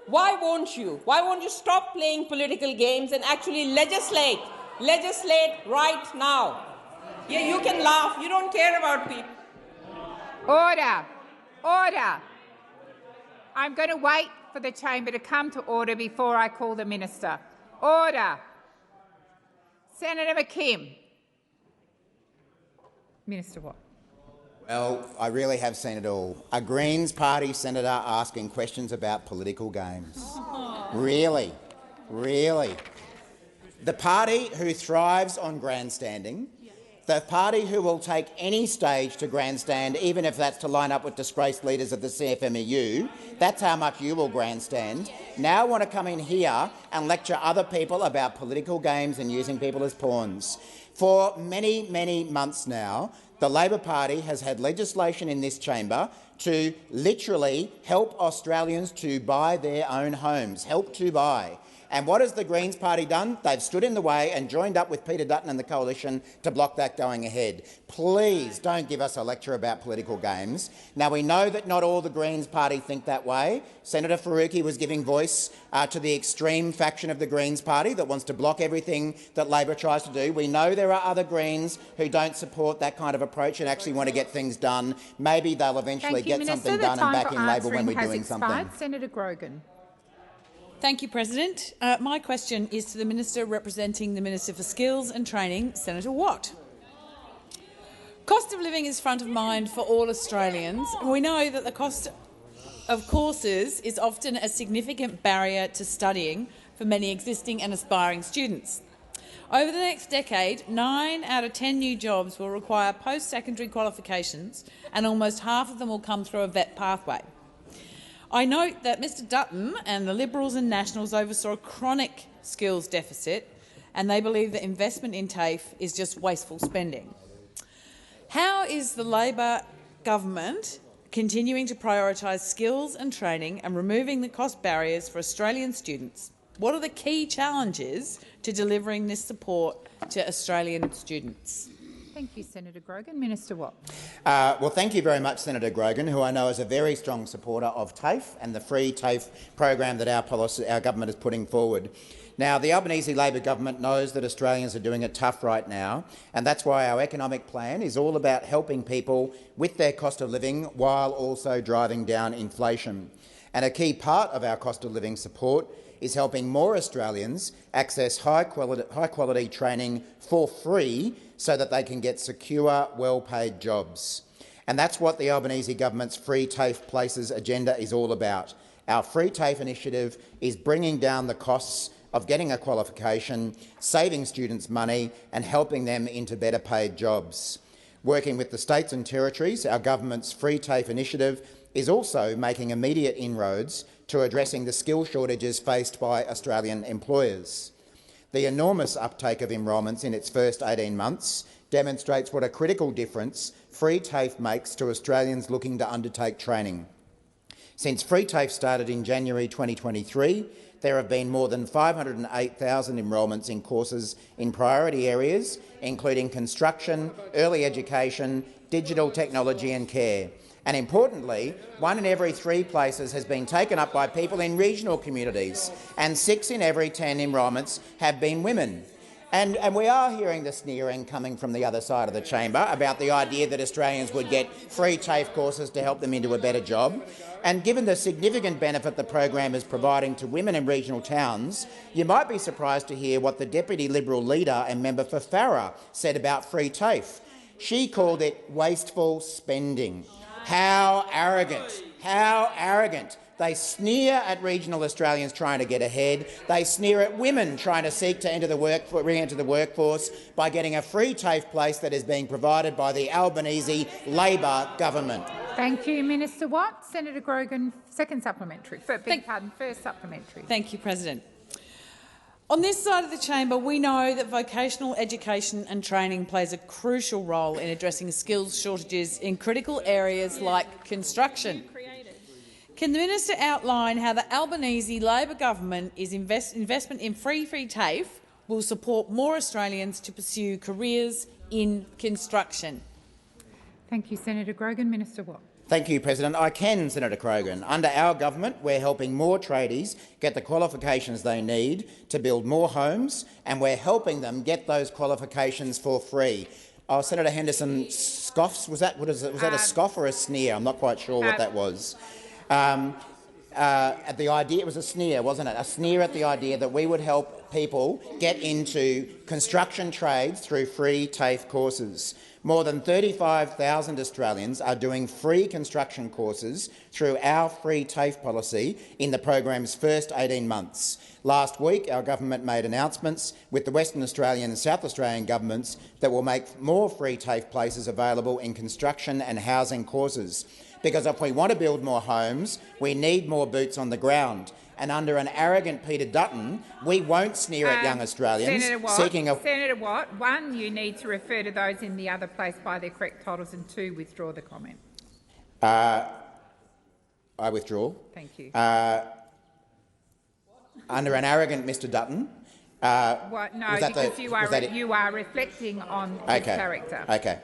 Why won't you? Why won't you stop playing political games and actually legislate? Legislate right now. Yeah, you can laugh. You don't care about people. Order. Order. I'm going to wait for the chamber to come to order before I call the minister. Order. Senator McKim. Minister Watt. Well, I really have seen it all. A Greens Party senator asking questions about political games. Really? Really? The party who thrives on grandstanding, the party who will take any stage to grandstand, even if that's to line up with disgraced leaders of the CFMEU, that's how much you will grandstand, now want to come in here and lecture other people about political games and using people as pawns. For many, many months now, the Labor Party has had legislation in this chamber to literally help Australians to buy their own homes, help to buy. And what has the Greens Party done? They've stood in the way and joined up with Peter Dutton and the Coalition to block that going ahead. Please don't give us a lecture about political games. Now, we know that not all the Greens Party think that way. Senator Faruqi was giving voice to the extreme faction of the Greens Party that wants to block everything that Labor tries to do. We know there are other Greens who don't support that kind of approach and actually want to get things done. Maybe they'll eventually get something done and back in Labor when we're doing something. Senator Grogan. Thank you, President. My question is to the Minister representing the Minister for Skills and Training, Senator Watt. Cost of living is front of mind for all Australians. We know that the cost of courses is often a significant barrier to studying for many existing and aspiring students. Over the next decade, 9 out of 10 new jobs will require post-secondary qualifications, and almost half of them will come through a VET pathway. I note that Mr Dutton and the Liberals and Nationals oversaw a chronic skills deficit, and they believe that investment in TAFE is just wasteful spending. How is the Labor government continuing to prioritise skills and training and removing the cost barriers for Australian students? What are the key challenges to delivering this support to Australian students? Thank you, Senator Grogan. Minister Watt. Well, thank you very much, Senator Grogan, who I know is a very strong supporter of TAFE and the free TAFE program that our government is putting forward. Now, the Albanese Labor government knows that Australians are doing it tough right now, and that's why our economic plan is all about helping people with their cost of living while also driving down inflation. And a key part of our cost of living support is helping more Australians access high-quality training for free so that they can get secure, well-paid jobs. And that's what the Albanese government's Free TAFE Places agenda is all about. Our Free TAFE initiative is bringing down the costs of getting a qualification, saving students money and helping them into better paid jobs. Working with the states and territories, our government's Free TAFE initiative is also making immediate inroads to addressing the skill shortages faced by Australian employers. The enormous uptake of enrolments in its first 18 months demonstrates what a critical difference Free TAFE makes to Australians looking to undertake training. Since Free TAFE started in January 2023, there have been more than 508,000 enrolments in courses in priority areas, including construction, early education, digital technology and care. And importantly, 1 in every 3 places has been taken up by people in regional communities, and 6 in every 10 enrolments have been women. And we are hearing the sneering coming from the other side of the chamber about the idea that Australians would get free TAFE courses to help them into a better job. And given the significant benefit the program is providing to women in regional towns, you might be surprised to hear what the Deputy Liberal leader and member for Farrer said about free TAFE. She called it wasteful spending. How arrogant! How arrogant! They sneer at regional Australians trying to get ahead. They sneer at women trying to seek to enter the workforce by getting a free TAFE place that is being provided by the Albanese Labor government. Thank you, Minister Watt. Senator Grogan, second supplementary. First supplementary. Thank you, President. On this side of the chamber, we know that vocational education and training plays a crucial role in addressing skills shortages in critical areas like construction. Can the minister outline how the Albanese Labor government investment in free TAFE will support more Australians to pursue careers in construction? Thank you, Senator Grogan. Minister Watt. Thank you, President. I can, Senator Grogan. Under our government, we're helping more tradies get the qualifications they need to build more homes, and we're helping them get those qualifications for free. Oh, Senator Henderson scoffs. Was that a scoff or a sneer? I'm not quite sure what that was. At the idea, it was a sneer, wasn't it? A sneer at the idea that we would help people get into construction trades through free TAFE courses. More than 35,000 Australians are doing free construction courses through our free TAFE policy in the program's first 18 months. Last week, our government made announcements with the Western Australian and South Australian governments that will make more free TAFE places available in construction and housing courses. Because if we want to build more homes, we need more boots on the ground. And under an arrogant Peter Dutton, we won't sneer at young Australians seeking a— Senator Watt, 1, you need to refer to those in the other place by their correct titles, and 2, withdraw the comment. I withdraw. Thank you. Under an arrogant Mr Dutton. No, because you are reflecting on his character. Okay.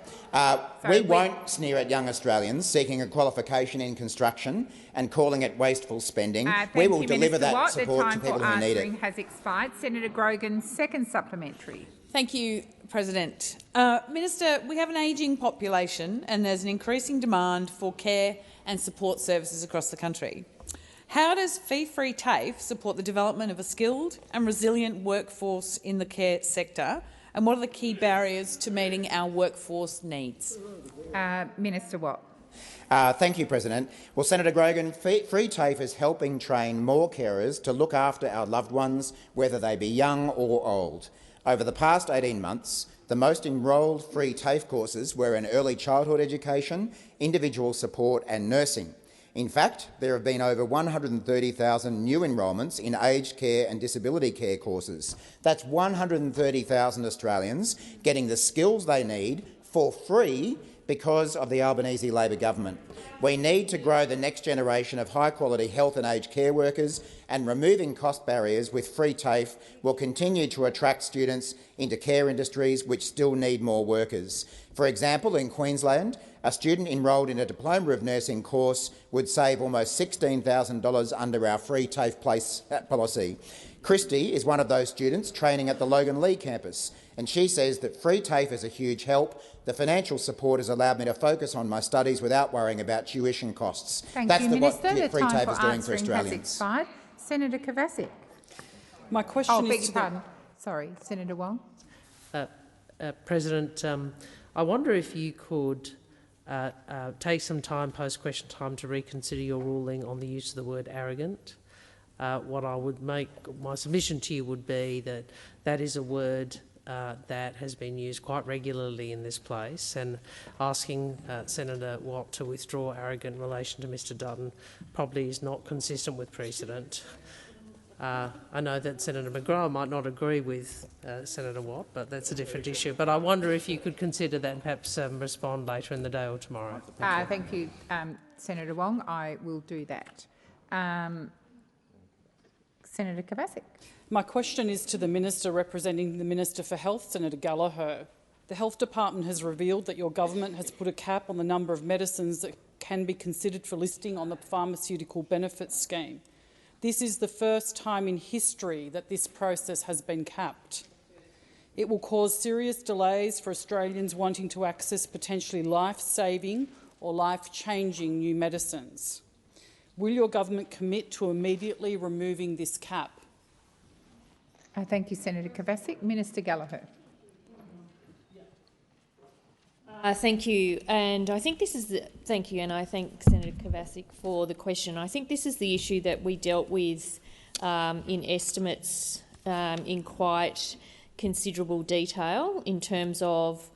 We won't sneer at young Australians seeking a qualification in construction and calling it wasteful spending. We will deliver that support to people who need it. The time for answering has expired. Senator Grogan, second supplementary. Thank you, President. Minister, we have an ageing population and there's an increasing demand for care and support services across the country. How does free TAFE support the development of a skilled and resilient workforce in the care sector, and what are the key barriers to meeting our workforce needs? Minister Watt. Thank you, President. Well, Senator Grogan, free TAFE is helping train more carers to look after our loved ones, whether they be young or old. Over the past 18 months, the most enrolled free TAFE courses were in early childhood education, individual support and nursing. In fact, there have been over 130,000 new enrolments in aged care and disability care courses. That's 130,000 Australians getting the skills they need for free because of the Albanese Labor government. We need to grow the next generation of high-quality health and aged care workers, and removing cost barriers with free TAFE will continue to attract students into care industries which still need more workers. For example, in Queensland, a student enrolled in a Diploma of Nursing course would save almost $16,000 under our free TAFE place policy. Christy is one of those students training at the Logan Lee campus, and she says that free TAFE is a huge help. The financial support has allowed me to focus on my studies without worrying about tuition costs. That's what free TAFE is doing for has Australians. expired. Senator Kovacic. My question is Sorry, Senator Wong. President, I wonder if you could take some time, post-question time, to reconsider your ruling on the use of the word arrogant. What I would make, my submission to you would be that that is a word that has been used quite regularly in this place, and asking Senator Watt to withdraw arrogant in relation to Mr Dutton probably is not consistent with precedent. I know that Senator McGrath might not agree with Senator Watt, but that's a different issue. But I wonder if you could consider that and perhaps respond later in the day or tomorrow. Thank you, Senator Wong. I will do that. Senator Kovacic. My question is to the Minister representing the Minister for Health, Senator Gallagher. The Health Department has revealed that your government has put a cap on the number of medicines that can be considered for listing on the Pharmaceutical Benefits Scheme. This is the first time in history that this process has been capped. It will cause serious delays for Australians wanting to access potentially life-saving or life-changing new medicines. Will your government commit to immediately removing this cap? Thank you, Senator Kovacic. Minister Gallagher. Thank you, and I think this is thank you, and I thank Senator Kovacic for the question. I think this is the issue that we dealt with in estimates in quite considerable detail in terms of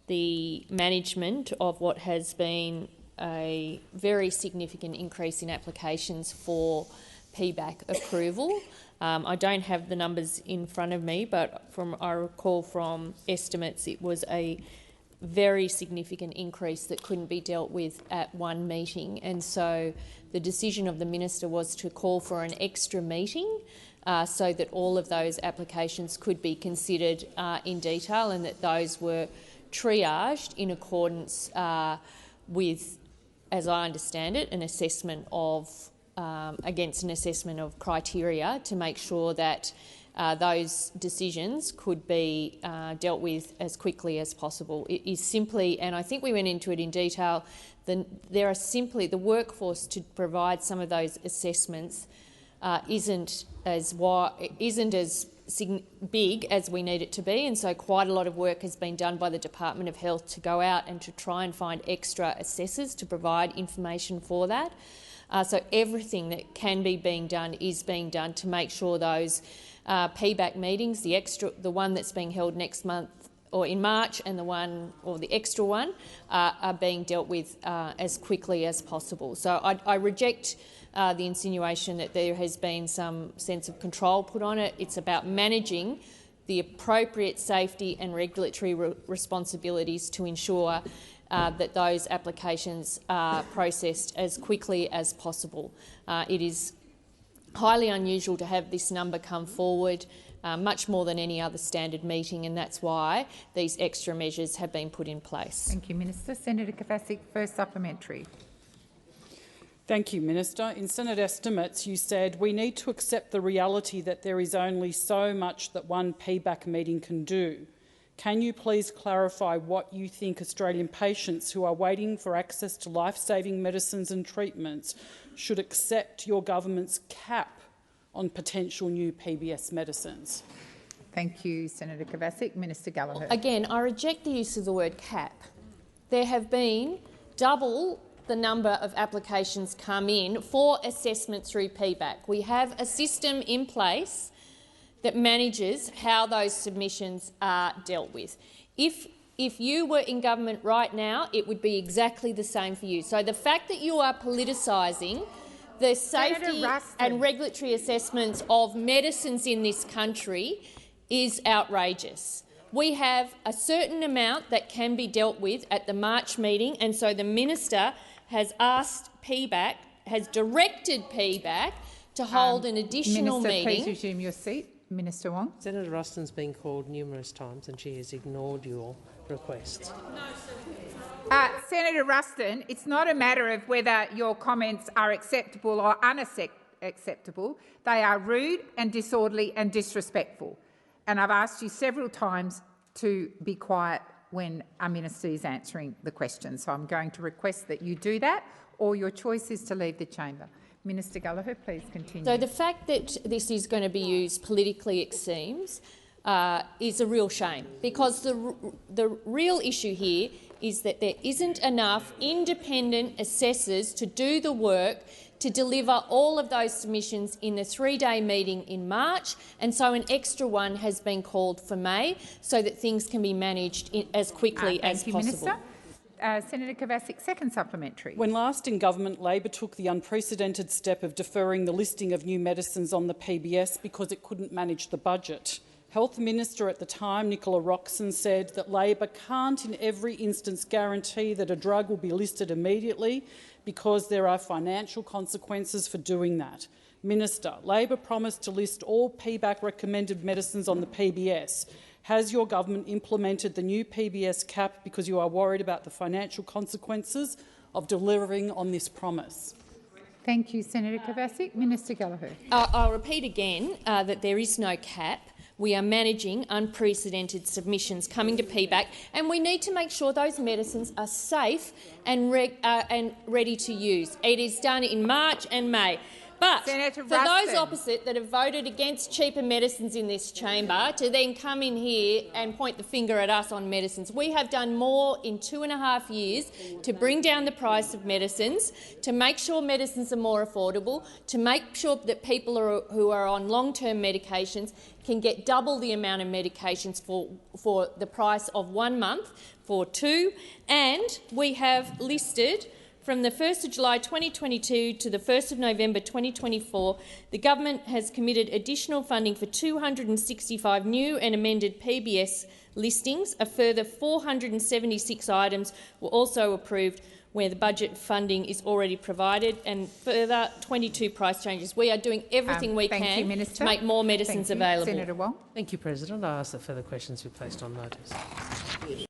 the management of what has been a very significant increase in applications for PBAC approval. I don't have the numbers in front of me, but I recall from estimates it was a very significant increase that couldn't be dealt with at one meeting. And so the decision of the minister was to call for an extra meeting so that all of those applications could be considered in detail, and that those were triaged in accordance with, as I understand it, an assessment of against an assessment of criteria to make sure that those decisions could be dealt with as quickly as possible. It is simply, and I think we went into it in detail, there are simply the workforce to provide some of those assessments isn't as big as we need it to be, and so quite a lot of work has been done by the Department of Health to go out and to try and find extra assessors to provide information for that. So everything that can be being done is being done to make sure those PBAC meetings, the one that's being held next month or in March, and the extra one, are being dealt with as quickly as possible. So I reject the insinuation that there has been some sense of control put on it. It's about managing the appropriate safety and regulatory responsibilities to ensure that those applications are processed as quickly as possible. It is highly unusual to have this number come forward, much more than any other standard meeting, and that's why these extra measures have been put in place. Thank you, Minister. Senator Kovacic, first supplementary. Thank you, Minister. In Senate estimates, you said we need to accept the reality that there is only so much that one PBAC meeting can do. Can you please clarify what you think Australian patients who are waiting for access to life-saving medicines and treatments should accept your government's cap on potential new PBS medicines? Thank you, Senator Kovacic. Minister Gallagher. Again, I reject the use of the word cap. There have been double the number of applications come in for assessment through PBAC. We have a system in place that manages how those submissions are dealt with. If you were in government right now, it would be exactly the same for you. So the fact that you are politicising the safety and regulatory assessments of medicines in this country is outrageous. We have a certain amount that can be dealt with at the March meeting, and so the minister has asked PBAC, has directed PBAC to hold an additional meeting. Minister, please resume your seat. Minister Wong. Senator Ruston's been called numerous times and she has ignored your requests. Senator Ruston, it's not a matter of whether your comments are acceptable or unacceptable. They are rude and disorderly and disrespectful. And I've asked you several times to be quiet when a minister is answering the question. So I'm going to request that you do that, or your choice is to leave the chamber. Minister Gallagher, please continue. So the fact that this is going to be used politically, it seems, is a real shame, because the real issue here is that there isn't enough independent assessors to do the work to deliver all of those submissions in the 3-day meeting in March, and so an extra one has been called for May so that things can be managed as quickly as possible. Minister. Senator Kovacic, second supplementary. When last in government, Labor took the unprecedented step of deferring the listing of new medicines on the PBS because it couldn't manage the budget. Health Minister at the time, Nicola Roxon, said that Labor can't in every instance guarantee that a drug will be listed immediately because there are financial consequences for doing that. Minister, Labor promised to list all PBAC-recommended medicines on the PBS. Has your government implemented the new PBS cap because you are worried about the financial consequences of delivering on this promise? Thank you, Senator Kovacic. Minister Gallagher. I'll repeat again that there is no cap. We are managing unprecedented submissions coming to PBAC, and we need to make sure those medicines are safe and ready to use. It is done in March and May. But Senator for those opposite that have voted against cheaper medicines in this chamber to then come in here and point the finger at us on medicines, we have done more in 2.5 years to bring down the price of medicines, to make sure medicines are more affordable, to make sure that people who are on long-term medications can get double the amount of medications for the price of 1 month for 2, and we have listed from the 1st of July 2022 to the 1st of November 2024, the government has committed additional funding for 265 new and amended PBS listings. A further 476 items were also approved where the budget funding is already provided, and further 22 price changes. We are doing everything we can to make more medicines available. Senator Wong. Thank you, President. I ask that further questions be placed on notice.